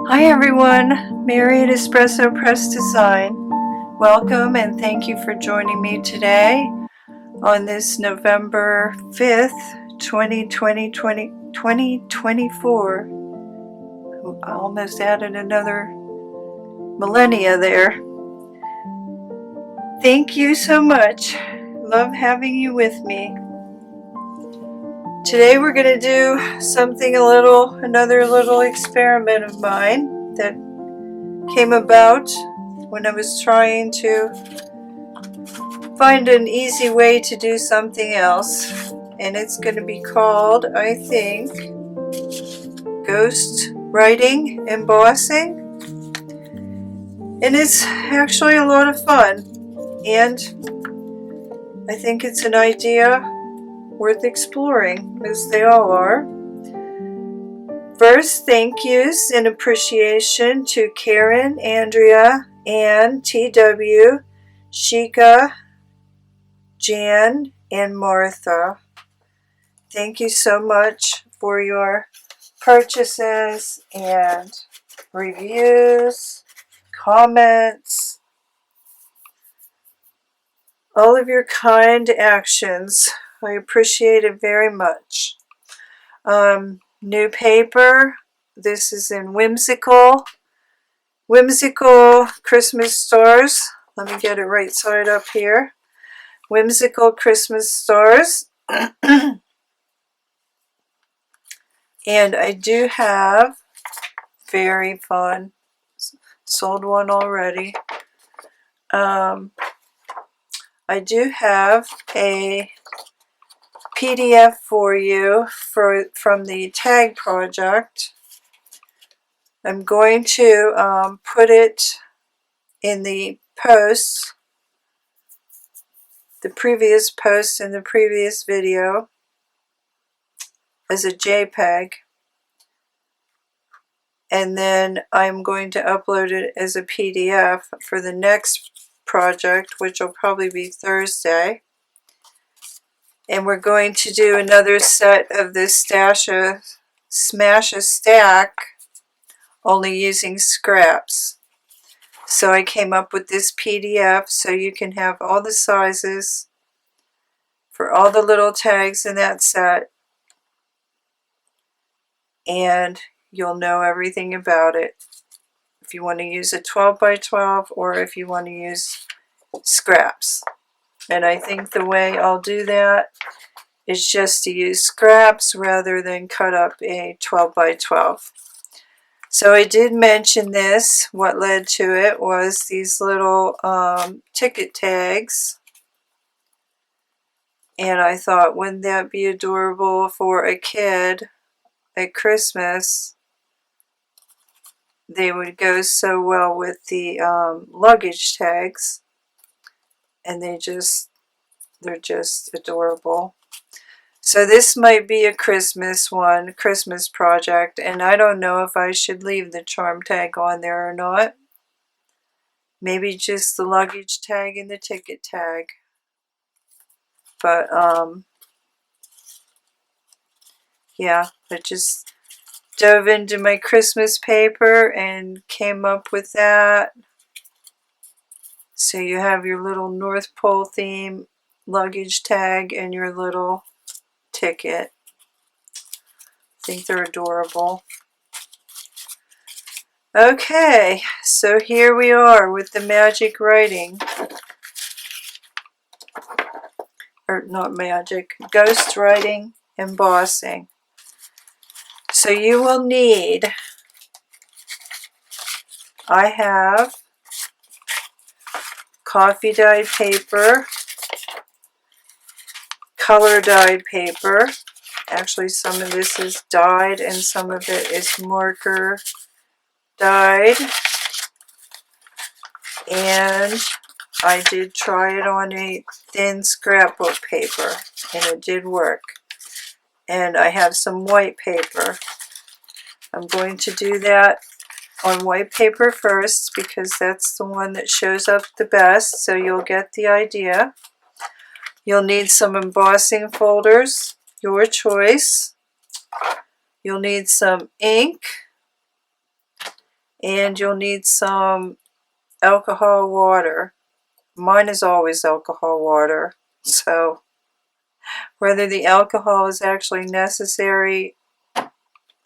Hi everyone, Mary at Espresso Press Design. Welcome and thank you for joining me today on this November 5th, 2024. I almost added another millennia there. Thank you so much. Love having you with me. Today we're going to do something another little experiment of mine that came about when I was trying to find an easy way to do something else. And it's going to be called, I think, ghost writing, embossing. And it's actually a lot of fun. And I think it's an idea worth exploring, as they all are. First, thank yous and appreciation to Karen, Andrea, Ann, TW, Shika, Jan, and Martha. Thank you so much for your purchases and reviews, comments, all of your kind actions. I appreciate it very much. New paper. This is in whimsical Christmas stars. Let me get it right side up here. Whimsical Christmas stars. And I do have, very fun, sold one already. I do have a PDF for you from the tag project. I'm going to put it in the post, the previous post in the previous video, as a JPEG. And then I'm going to upload it as a PDF for the next project, which will probably be Thursday. And we're going to do another set of this Smash a Stack, only using scraps. So I came up with this PDF so you can have all the sizes for all the little tags in that set. And you'll know everything about it. If you want to use a 12 by 12 or if you want to use scraps. And I think the way I'll do that is just to use scraps rather than cut up a 12 by 12. So I did mention this. What led to it was these little ticket tags. And I thought, wouldn't that be adorable for a kid at Christmas? They would go so well with the luggage tags. And they're just adorable. So this might be a Christmas one, Christmas project, and I don't know if I should leave the charm tag on there or not. Maybe just the luggage tag and the ticket tag. But yeah, I just dove into my Christmas paper and came up with that. So you have your little North Pole theme luggage tag and your little ticket. I think they're adorable. Okay, so here we are with the magic writing. Or not magic, ghost writing, embossing. So you will need, I have coffee dyed paper, color dyed paper. Actually, some of this is dyed and some of it is marker dyed. And I did try it on a thin scrapbook paper and it did work. And I have some white paper. I'm going to do that on white paper first because that's the one that shows up the best, so you'll get the idea. You'll need some embossing folders, your choice. You'll need some ink, and you'll need some alcohol water. Mine is always alcohol water, so whether the alcohol is actually necessary,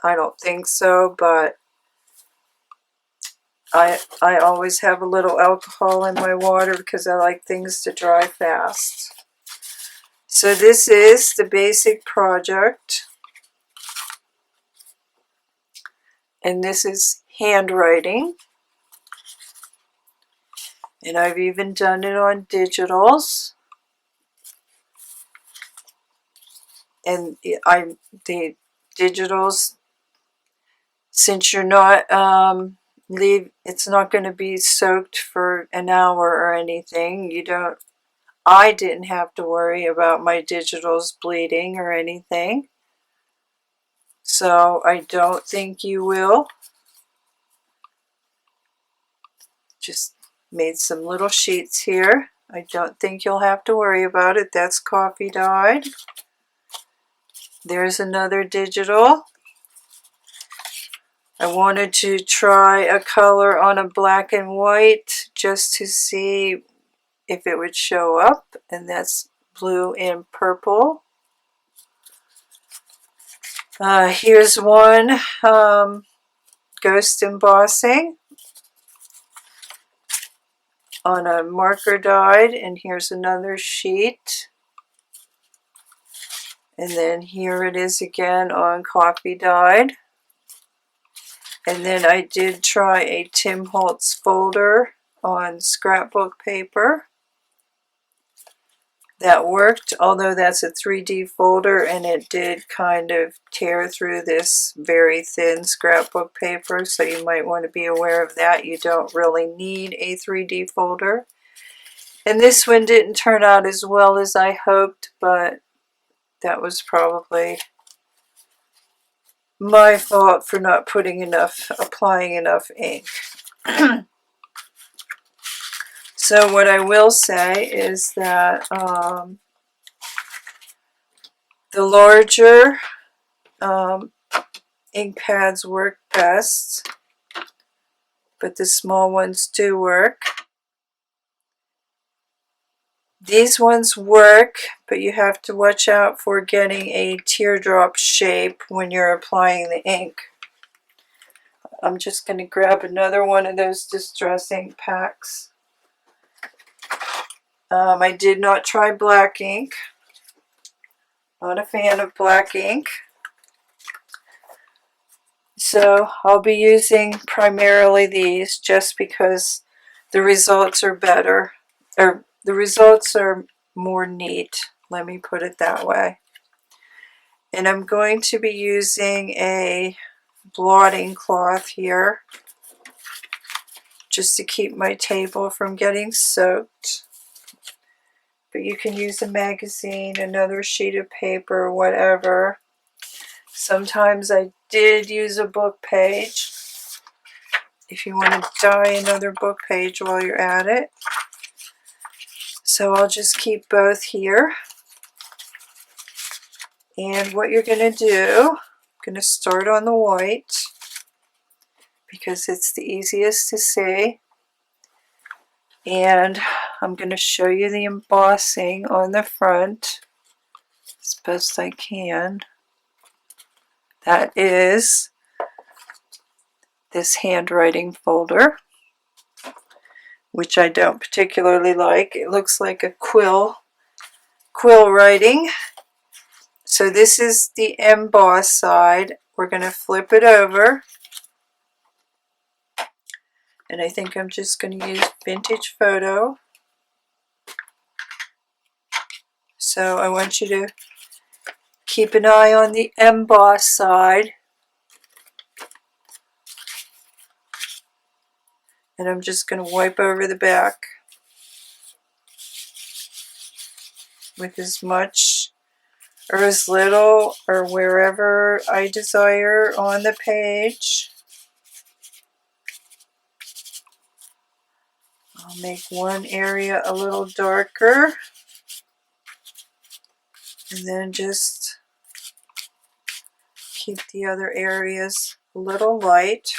I don't think so, but I always have a little alcohol in my water because I like things to dry fast. So this is the basic project, and this is handwriting, and I've even done it on digitals, and the digitals, since you're not it's not going to be soaked for an hour or anything. I didn't have to worry about my digitals bleeding or anything. So I don't think you will. Just made some little sheets here. I don't think you'll have to worry about it. That's coffee dyed. There's another digital. I wanted to try a color on a black and white just to see if it would show up, and that's blue and purple. Here's one, ghost embossing on a marker dyed, and here's another sheet. And then here it is again on coffee dyed. And then I did try a Tim Holtz folder on scrapbook paper. That worked, although that's a 3D folder and it did kind of tear through this very thin scrapbook paper, so you might want to be aware of that. You don't really need a 3D folder. And this one didn't turn out as well as I hoped, but that was probably my fault for not applying enough ink. So what I will say is that the larger ink pads work best, but the small ones do work. These ones work, but you have to watch out for getting a teardrop shape when you're applying the ink. I'm just going to grab another one of those distress ink packs. I did not try black ink. Not a fan of black ink. So I'll be using primarily these just because the results are better, or the results are more neat, let me put it that way. And I'm going to be using a blotting cloth here just to keep my table from getting soaked. but you can use a magazine, another sheet of paper, whatever. Sometimes I did use a book page, if you want to dye another book page while you're at it. So I'll just keep both here. And what you're going to do, I'm going to start on the white because it's the easiest to see. And I'm going to show you the embossing on the front as best I can. That is this handwriting folder, which I don't particularly like. It looks like a quill writing. So this is the emboss side. We're going to flip it over. And I think I'm just going to use vintage photo. So I want you to keep an eye on the emboss side. And I'm just going to wipe over the back with as much or as little or wherever I desire on the page. I'll make one area a little darker and then just keep the other areas a little light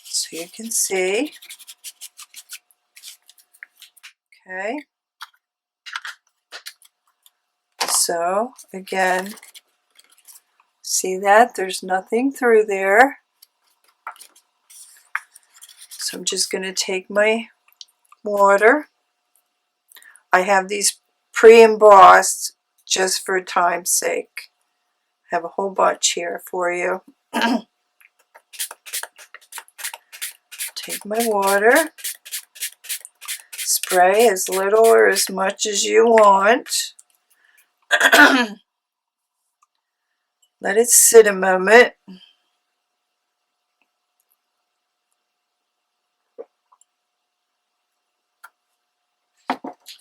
so you can see. Okay. So again, see that? There's nothing through there. So I'm just going to take my water. I have these pre-embossed just for time's sake. I have a whole bunch here for you. Take my water. Spray as little or as much as you want. Let it sit a moment.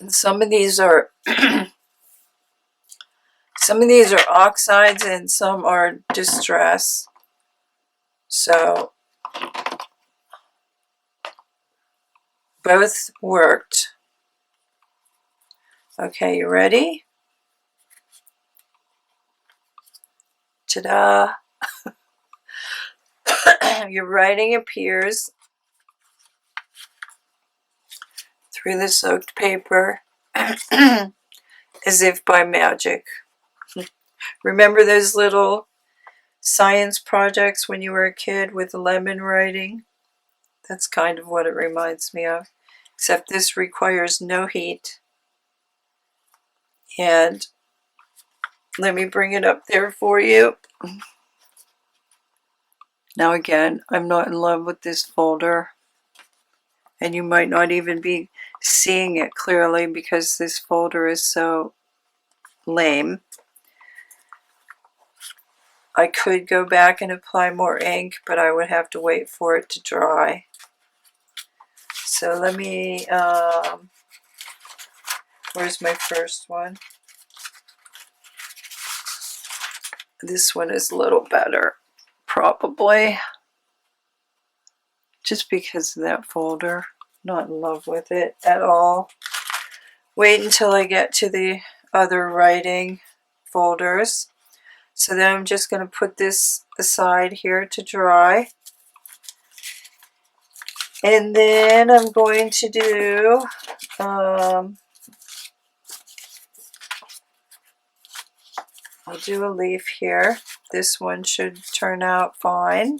And some of these are oxides and some are distress. So both worked. Okay, you ready? Ta-da! Your writing appears through the soaked paper as if by magic. Remember those little science projects when you were a kid with lemon writing? That's kind of what it reminds me of, except this requires no heat. And let me bring it up there for you. Now again, I'm not in love with this folder, and you might not even be seeing it clearly because this folder is so lame. I could go back and apply more ink, but I would have to wait for it to dry. So let me, where's my first one? This one is a little better, probably. Just because of that folder. Not in love with it at all. Wait until I get to the other writing folders. So then I'm just going to put this aside here to dry. And then I'm going to do I'll do a leaf here. This one should turn out fine. I'm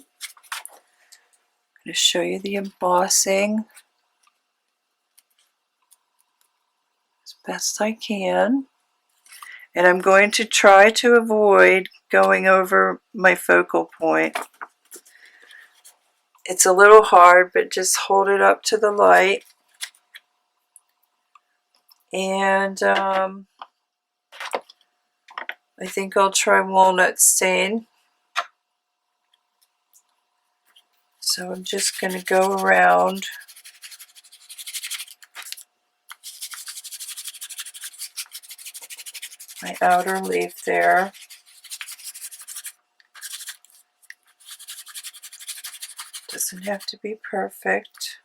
going to show you the embossing as best I can. And I'm going to try to avoid going over my focal point. It's a little hard, but just hold it up to the light. And I think I'll try walnut stain. So I'm just going to go around my outer leaf there. Doesn't have to be perfect.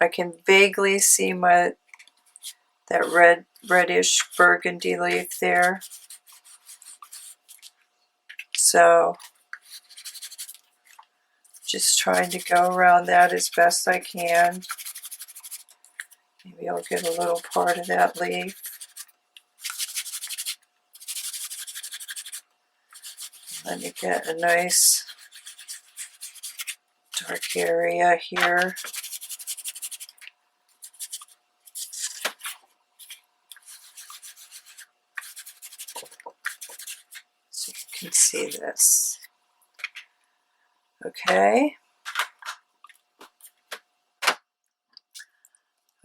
I can vaguely see that reddish burgundy leaf there. So just trying to go around that as best I can. Maybe I'll get a little part of that leaf. Let me get a nice dark area here. So you can see this. Okay.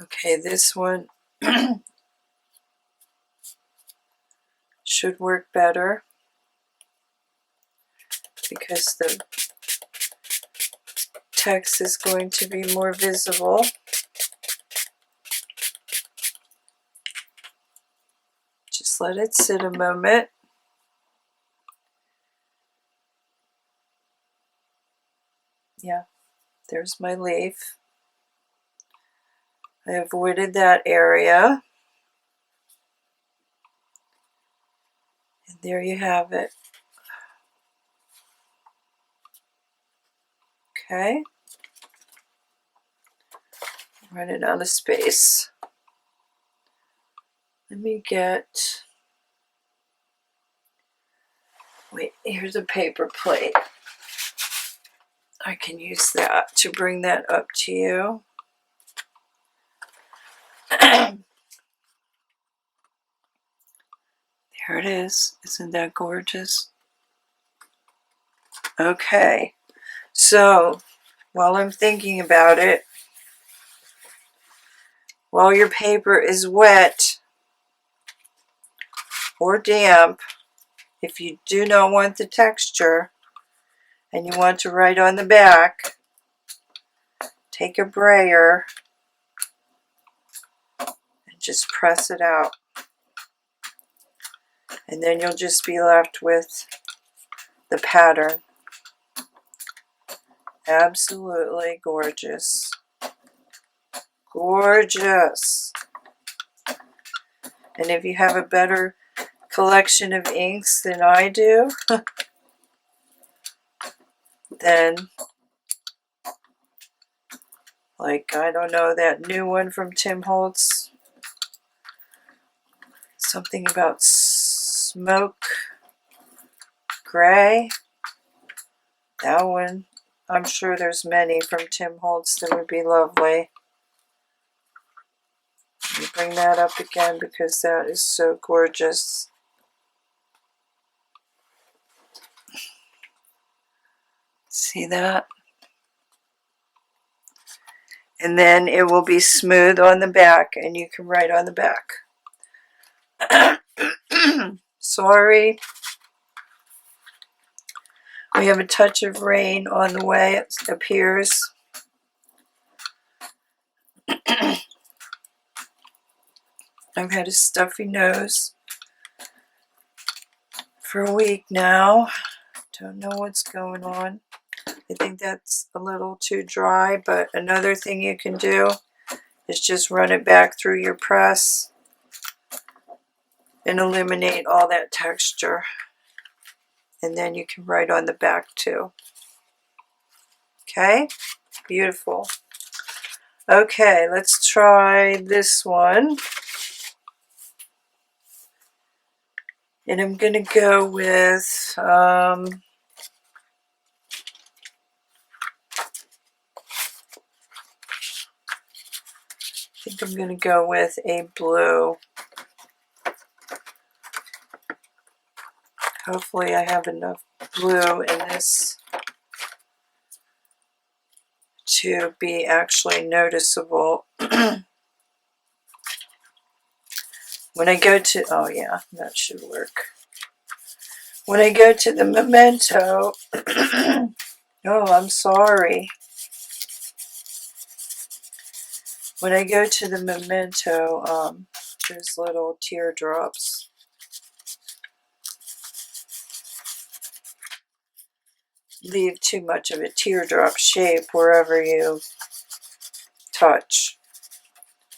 Okay, this one should work better because the text is going to be more visible. Just let it sit a moment. Yeah, there's my leaf. I avoided that area. And there you have it. Okay. Running out of space. Let me get, wait, here's a paper plate. I can use that to bring that up to you. There it is. Isn't that gorgeous? Okay, so while I'm thinking about it, while your paper is wet or damp, if you do not want the texture and you want to write on the back, take a brayer and just press it out. And then you'll just be left with the pattern. Absolutely gorgeous. Gorgeous. And if you have a better collection of inks than I do, then, like, I don't know, that new one from Tim Holtz, something about smoke gray, that one, I'm sure there's many from Tim Holtz that would be lovely. Let me bring that up again because that is so gorgeous. See that? And then it will be smooth on the back and you can write on the back. Sorry. We have a touch of rain on the way, it appears. I've had a stuffy nose for a week now. Don't know what's going on. I think that's a little too dry, but another thing you can do is just run it back through your press and eliminate all that texture. And then you can write on the back too. Okay, beautiful. Okay, let's try this one. And I'm going to go with, I think I'm going to go with a blue. Hopefully I have enough blue in this to be actually noticeable. When I go to, oh yeah, that should work. When I go to the memento, oh, I'm sorry. When I go to the memento those little teardrops. Leave too much of a teardrop shape wherever you touch.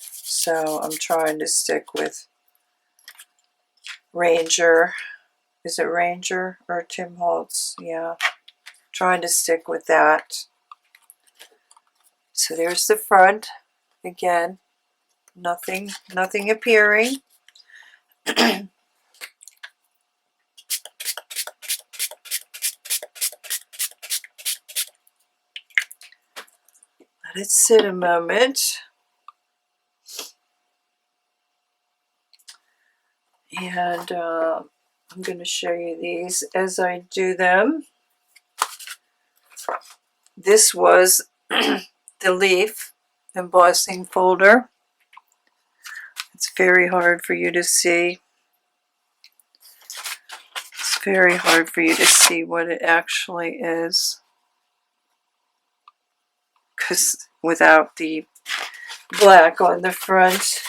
So I'm trying to stick with Ranger. Is it Ranger or Tim Holtz? Yeah, trying to stick with that. So there's the front. Again, nothing appearing. Let it sit a moment. And I'm going to show you these as I do them. This was the leaf embossing folder. It's very hard for you to see. It's very hard for you to see what it actually is, because without the black on the front.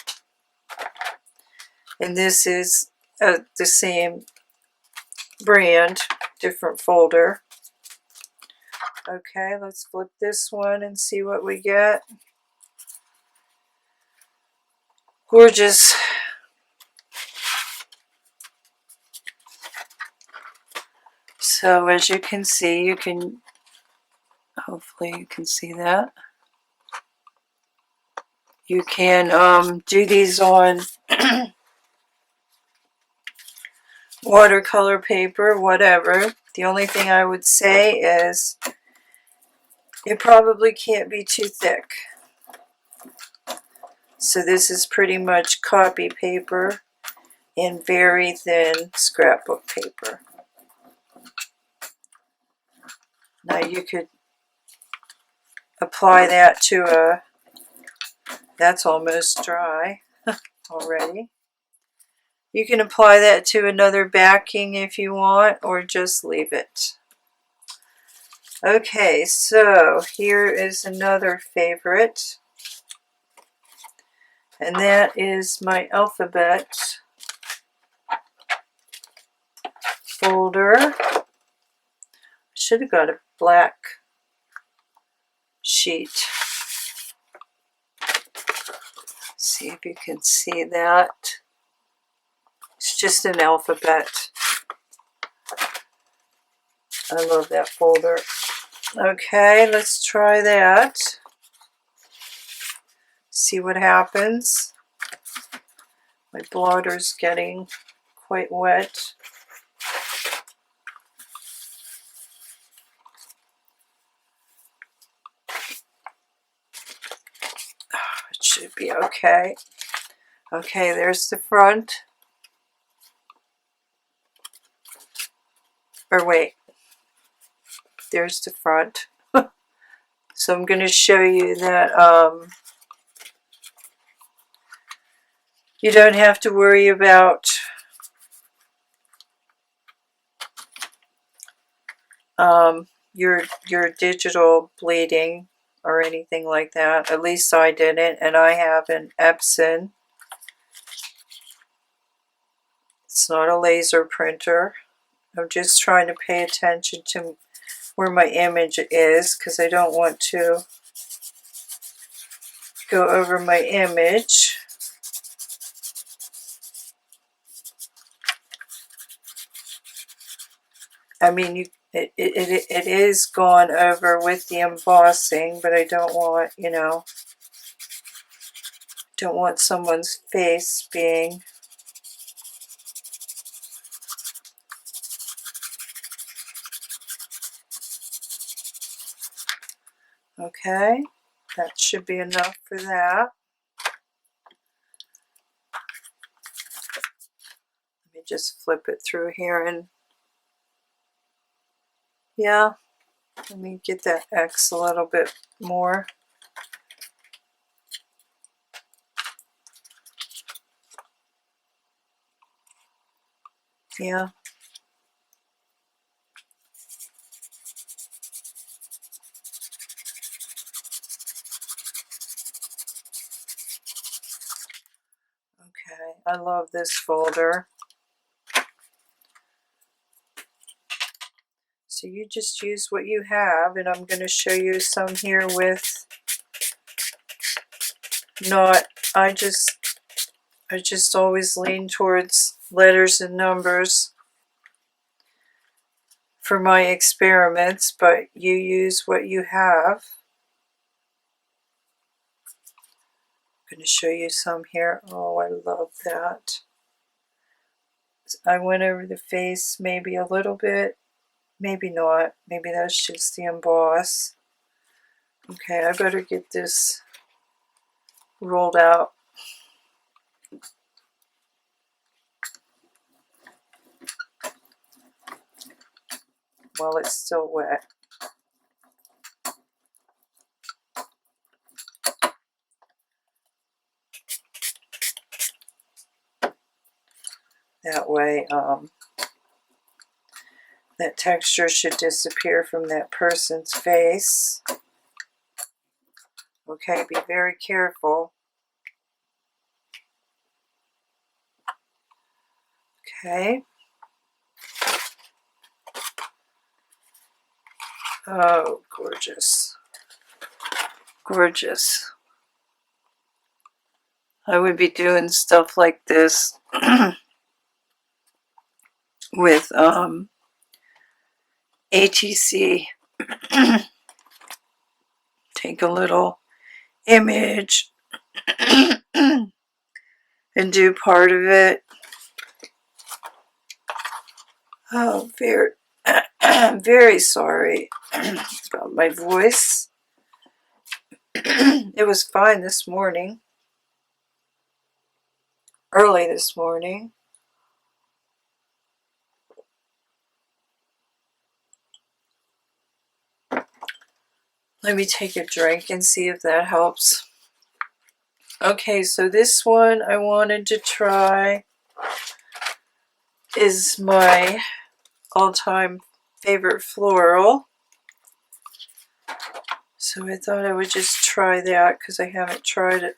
And this is the same brand, different folder. Okay, let's flip this one and see what we get. Gorgeous. So as you can see, hopefully you can see that. You can do these on watercolor paper, whatever. The only thing I would say is it probably can't be too thick. So this is pretty much copy paper and very thin scrapbook paper. Now you could apply that to that's almost dry already. You can apply that to another backing if you want, or just leave it. Okay, so here is another favorite. And that is my alphabet folder. I should have got a black sheet. See if you can see that. It's just an alphabet. I love that folder. Okay, let's try that. See what happens. My blotter's getting quite wet. It should be okay. Okay, there's the front. Or wait, there's the front. So I'm going to show you that you don't have to worry about your digital bleeding or anything like that. At least I didn't, and I have an Epson. It's not a laser printer. I'm just trying to pay attention to where my image is, because I don't want to go over my image. I mean, it is gone over with the embossing, but I don't want, don't want someone's face being okay. That should be enough for that. Let me just flip it through here, and yeah, let me get that X a little bit more. Yeah. Okay, I love this folder. So you just use what you have, and I'm going to show you some here with not, I just always lean towards letters and numbers for my experiments, but you use what you have. I'm going to show you some here. Oh, I love that. I went over the face maybe a little bit, maybe not. Maybe that's just the emboss. Okay, I better get this rolled out. While it's still wet. That way, that texture should disappear from that person's face. Okay, be very careful. Okay. Oh, gorgeous. Gorgeous. I would be doing stuff like this with ATC. Take a little image and do part of it. Oh, I'm very sorry about my voice. It was fine this morning. Early this morning. Let me take a drink and see if that helps. Okay, so this one I wanted to try is my all-time favorite floral. So I thought I would just try that because I haven't tried it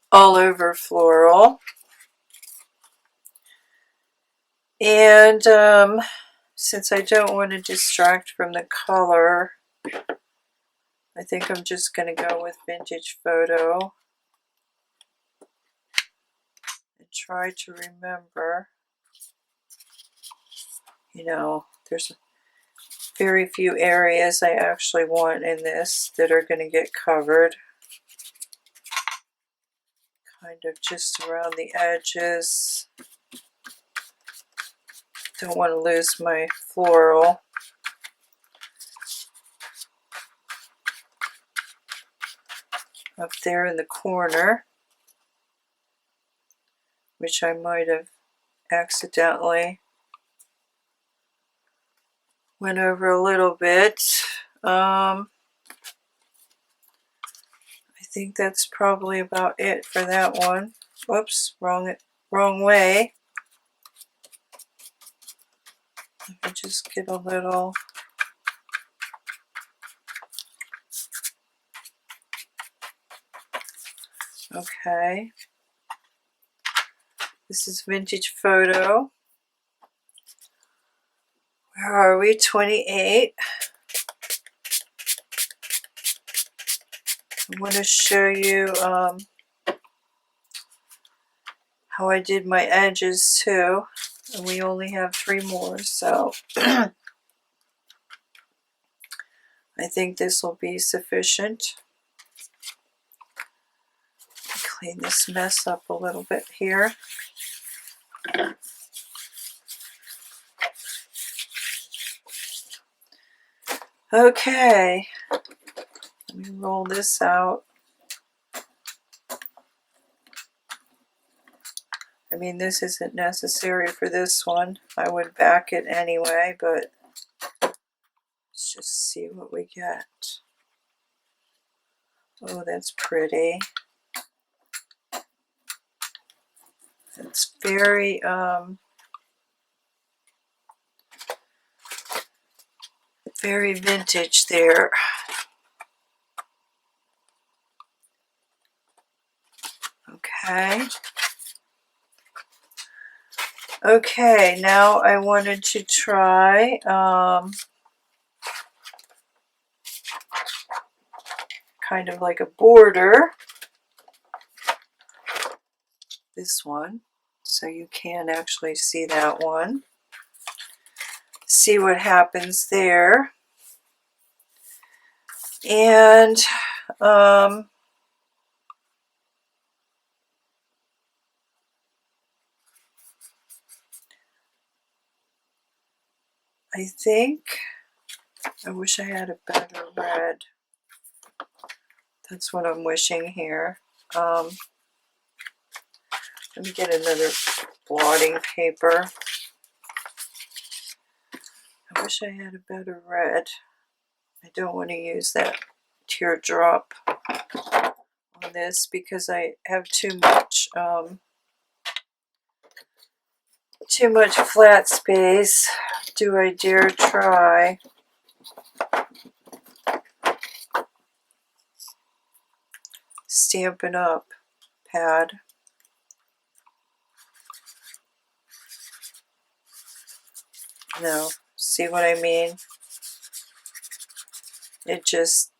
all over floral. And since I don't want to distract from the color, I think I'm just going to go with Vintage Photo and try to remember, you know, there's very few areas I actually want in this that are going to get covered. Kind of just around the edges. Don't want to lose my floral. Up there in the corner, which I might have accidentally went over a little bit. I think that's probably about it for that one. Whoops, wrong way. Let me just get a little. Okay. This is Vintage Photo. Where are we? 28. I want to show you how I did my edges too. And we only have 3 more, so I think this will be sufficient. Clean this mess up a little bit here. Okay, let me roll this out. I mean, this isn't necessary for this one. I would back it anyway, but let's just see what we get. Oh, that's pretty. It's very, very vintage there. Okay. Okay, now I wanted to try kind of like a border. This one, so you can actually see that one. See what happens there. And I think I wish I had a better red. That's what I'm wishing here. Let me get another blotting paper. I wish I had a better red. I don't want to use that teardrop on this because I have too much flat space. Do I dare try? Stampin' Up pad. No, see what I mean? It just,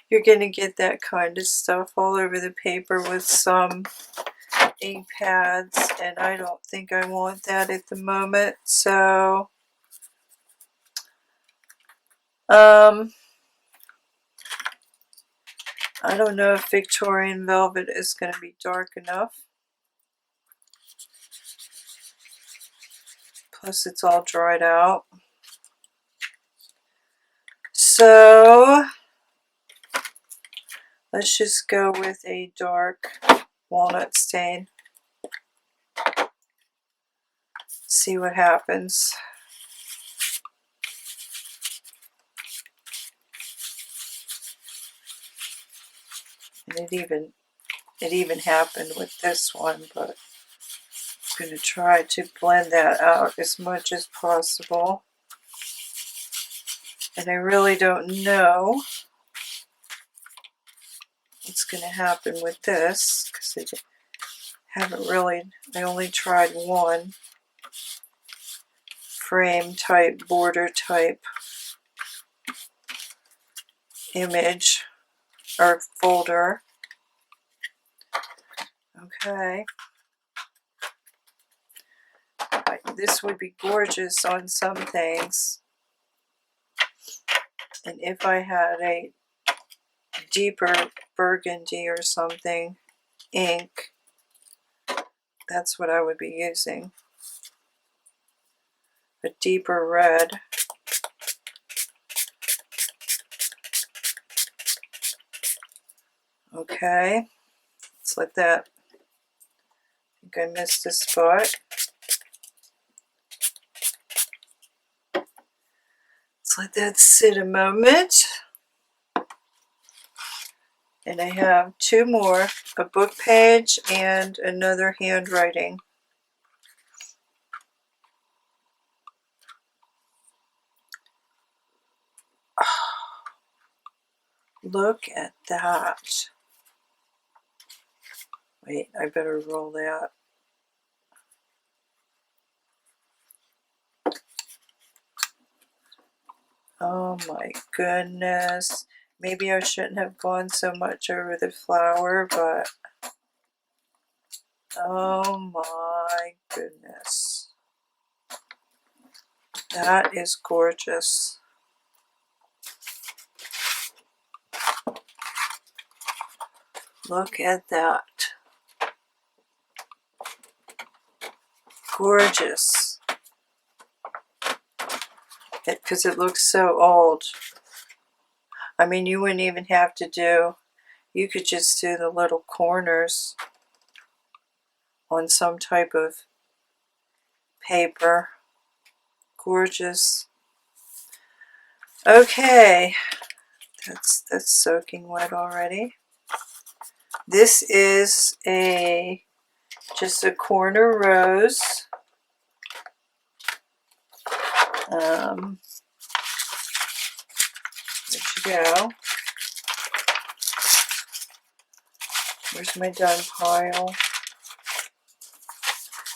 you're going to get that kind of stuff all over the paper with some ink pads, and I don't think I want that at the moment. So, I don't know if Victorian Velvet is going to be dark enough. Plus it's all dried out. So let's just go with a dark walnut stain. See what happens. And it even happened with this one, but I'm going to try to blend that out as much as possible. And I really don't know what's going to happen with this because I only tried one frame type, border type image or folder. Okay. This would be gorgeous on some things. And if I had a deeper burgundy or something ink, that's what I would be using. A deeper red. Okay, let's let that, I think I missed a spot. Let's let that sit a moment. And I have two more, a book page and another handwriting. Look at that. Wait, I better roll that. Oh my goodness. Maybe I shouldn't have gone so much over the flower, but oh my goodness. That is gorgeous. Look at that. Gorgeous. Because it looks so old. I mean, you wouldn't even have to do, you could just do the little corners on some type of paper. Gorgeous. Okay, that's soaking wet already. This is just a corner rose. Where'd you go? Where's my done pile?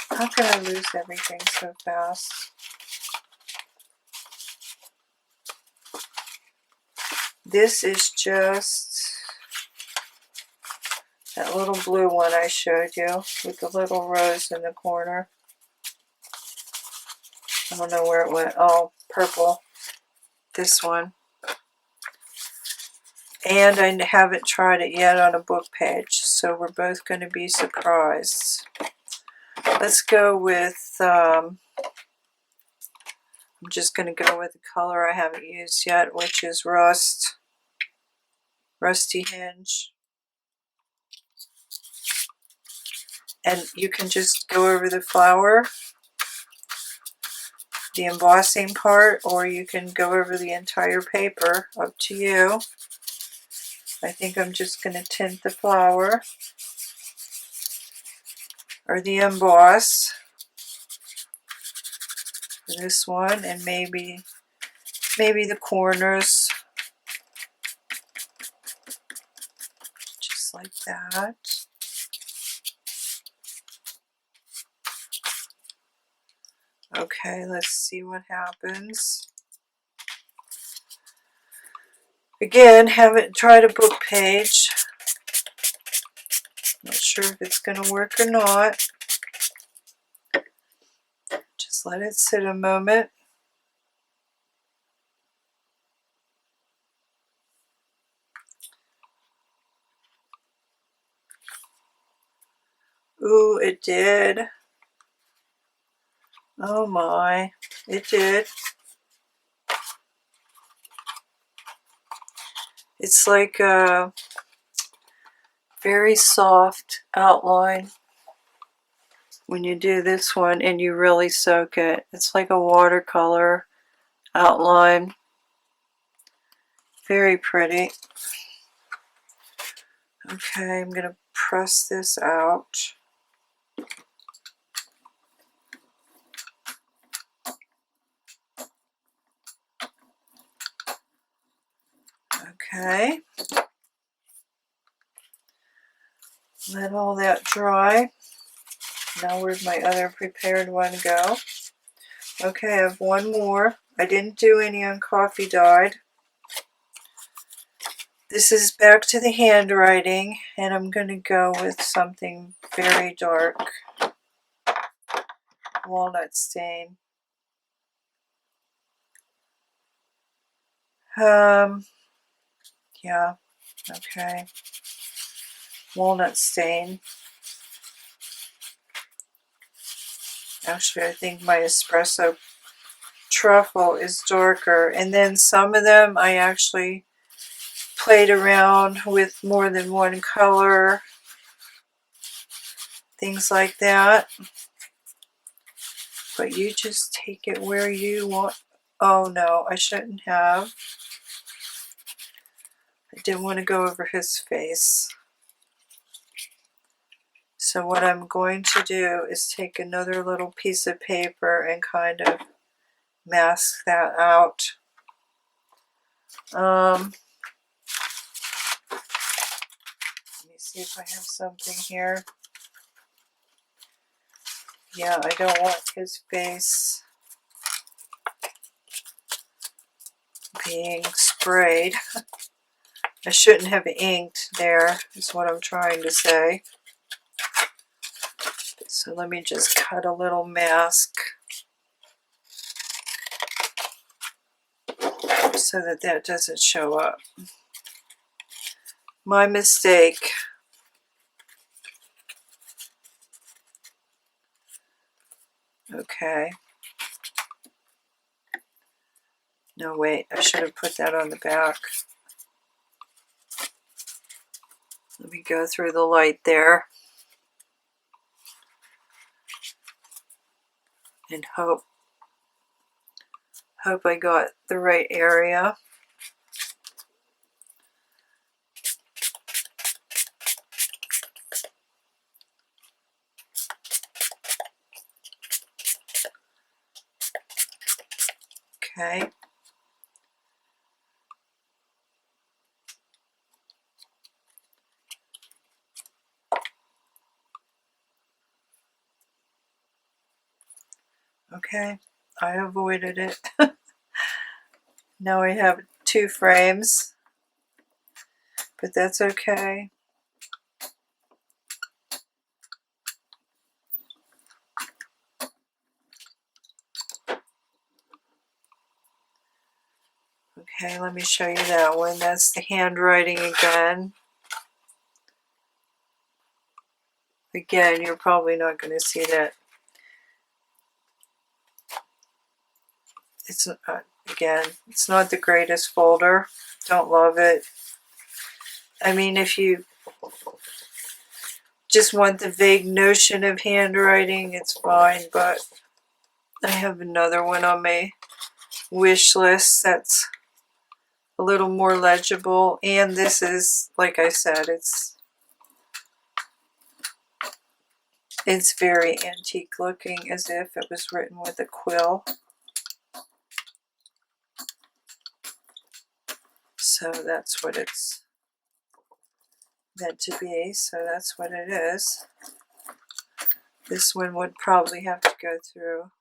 How can I lose everything so fast? This is just that little blue one I showed you with the little rose in the corner. I don't know where it went. Oh, purple. This one. And I haven't tried it yet on a book page, so we're both going to be surprised. Let's go with, I'm just going to go with the color I haven't used yet, which is Rust. Rusty Hinge. And you can just go over the flower, the embossing part, or you can go over the entire paper, up to you. I think I'm just going to tint the flower, or the emboss, for this one, and maybe the corners, just like that. Okay, let's see what happens. Again, haven't tried a book page. Not sure if it's going to work or not. Just let it sit a moment. Ooh, it did. Oh my, it did. It's like a very soft outline when you do this one and you really soak it. It's like a watercolor outline. Very pretty. Okay, I'm going to press this out. Okay. Let all that dry. Now where'd my other prepared one go? Okay, I have one more. I didn't do any on coffee dyed. This is back to the handwriting, and I'm going to go with something very dark. Walnut stain. Yeah, okay. Walnut stain. Actually, I think my espresso truffle is darker. And then some of them I actually played around with more than one color. Things like that. But you just take it where you want. Oh no, I shouldn't have. I didn't want to go over his face. So what I'm going to do is take another little piece of paper and kind of mask that out. Let me see if I have something here. Yeah, I don't want his face being sprayed. I shouldn't have inked there, is what I'm trying to say. So let me just cut a little mask so that that doesn't show up. My mistake. Okay. No, wait, I should have put that on the back. Let me go through the light there. And hope I got the right area. Okay. Okay, I avoided it. Now I have 2 frames, but that's okay. Okay, let me show you that one. That's the handwriting again. Again, you're probably not going to see that. It's again, it's not the greatest folder. Don't love it. I mean, if you just want the vague notion of handwriting, it's fine, but I have another one on my wish list that's a little more legible, and this is, like I said, it's very antique looking, as if it was written with a quill. So that's what it's meant to be, so that's what it is. This one would probably have to go through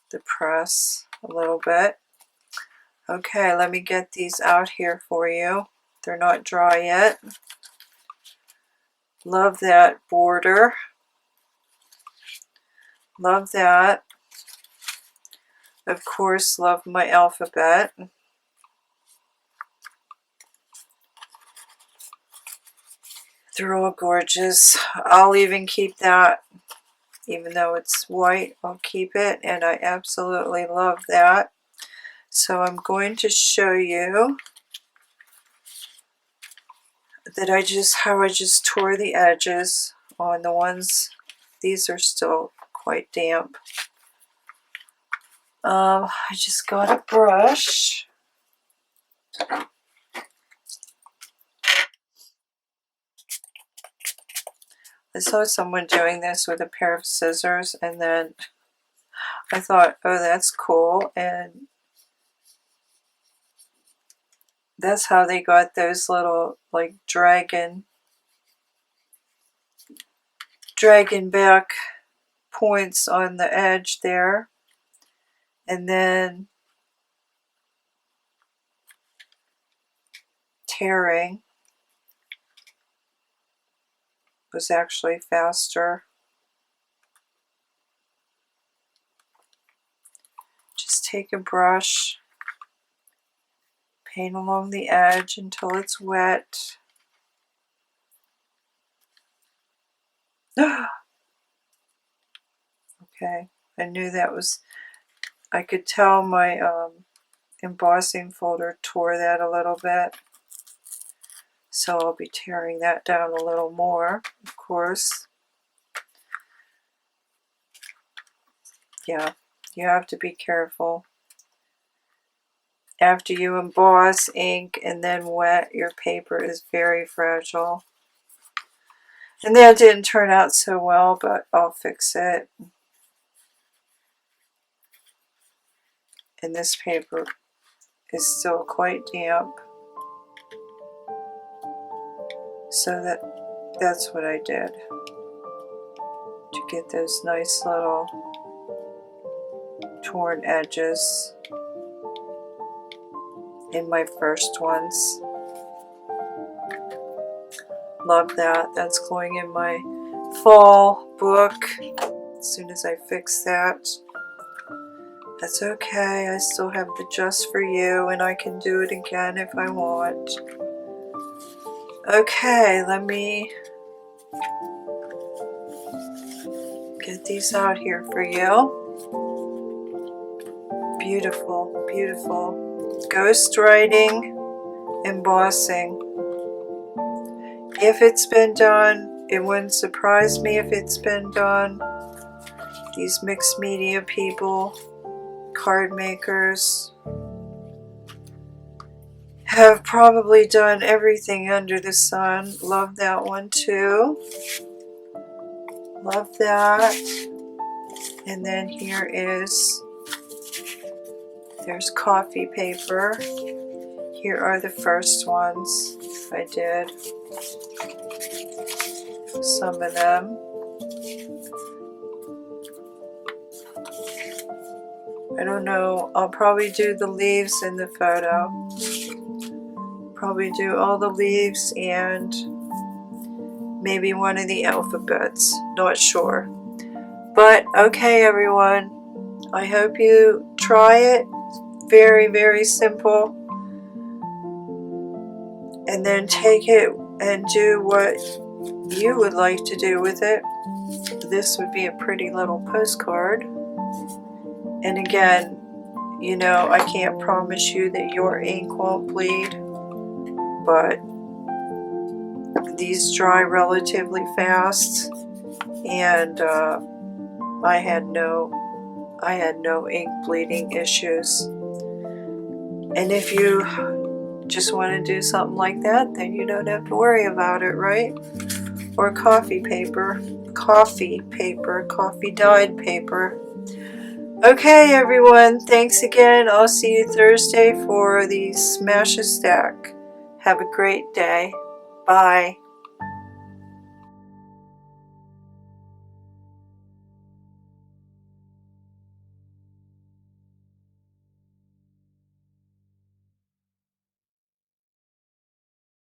the press a little bit. Okay, let me get these out here for you. They're not dry yet. Love that border. Love that. Of course, love my alphabet. They're all gorgeous. I'll even keep that. Even though it's white, I'll keep it, and I absolutely love that. So I'm going to show you that how I just tore the edges on the ones. These are still quite damp. I just got a brush. I saw someone doing this with a pair of scissors, and then I thought, oh, that's cool, and that's how they got those little, like, dragon back points on the edge there. And then tearing was actually faster. Just take a brush, paint along the edge until it's wet. Okay, I knew that was, I could tell my embossing folder tore that a little bit. So I'll be tearing that down a little more, of course. Yeah, you have to be careful. After you emboss, ink, and then wet, your paper is very fragile. And that didn't turn out so well, but I'll fix it. And this paper is still quite damp. So that's what I did to get those nice little torn edges in my first ones. Love that. That's going in my fall book as soon as I fix that. That's okay. I still have the just for you, and I can do it again if I want. Okay, let me get these out here for you. Beautiful, beautiful. Ghostwriting, embossing. If it's been done, it wouldn't surprise me if it's been done. These mixed media people, card makers, have probably done everything under the sun. Love that one too. Love that. And then there's coffee paper. Here are the first ones I did. Some of them. I don't know. I'll probably do the leaves in the photo. Probably do all the leaves and maybe one of the alphabets. Not sure. But okay, everyone. I hope you try it. Very, very simple. And then take it and do what you would like to do with it. This would be a pretty little postcard. And again, you know, I can't promise you that your ink won't bleed, but these dry relatively fast, and I had no ink bleeding issues. And if you just want to do something like that, then you don't have to worry about it, right? Or coffee dyed paper. Okay, everyone, thanks again. I'll see you Thursday for the Smash a Stack. Have a great day. Bye.